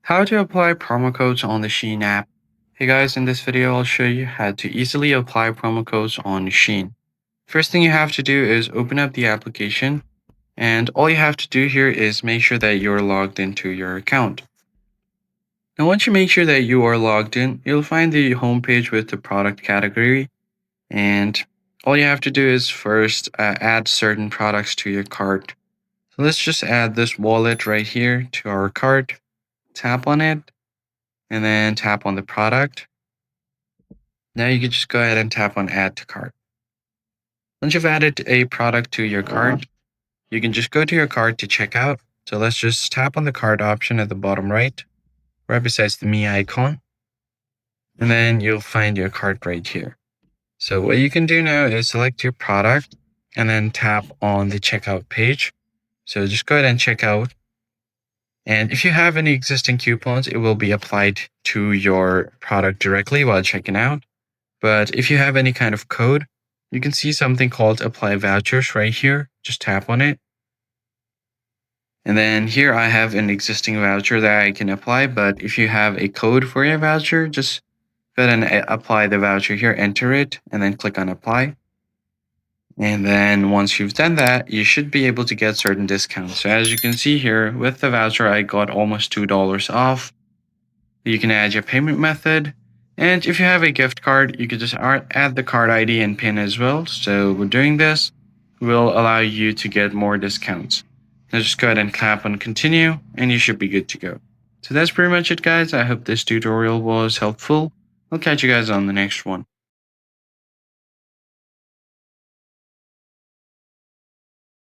How to apply promo codes on the Shein app. Hey guys, in this video I'll show you how to easily apply promo codes on Shein. First thing you have to do is open up the application, and all you have to do here is make sure that you're logged into your account. Now once you make sure that you are logged in, you'll find the homepage with the product category, and all you have to do is first add certain products to your cart. So let's just add this wallet right here to our cart, tap on it, and then tap on the product. Now you can just go ahead and tap on add to cart. Once you've added a product to your cart, you can just go to your cart to check out. So let's just tap on the cart option at the bottom right besides the me icon. And then you'll find your cart right here. So what you can do now is select your product and then tap on the checkout page. So just go ahead and check out. And if you have any existing coupons, it will be applied to your product directly while checking out. But if you have any kind of code, you can see something called apply vouchers right here. Just tap on it. And then here I have an existing voucher that I can apply. But if you have a code for your voucher, just go ahead and apply the voucher here, enter it, and then click on apply. And then once you've done that, you should be able to get certain discounts. So as you can see here, with the voucher, I got almost $2 off. You can add your payment method. And if you have a gift card, you can just add the card ID and PIN as well. So doing this will allow you to get more discounts. Now just go ahead and tap on continue and you should be good to go. So that's pretty much it, guys. I hope this tutorial was helpful. I'll catch you guys on the next one.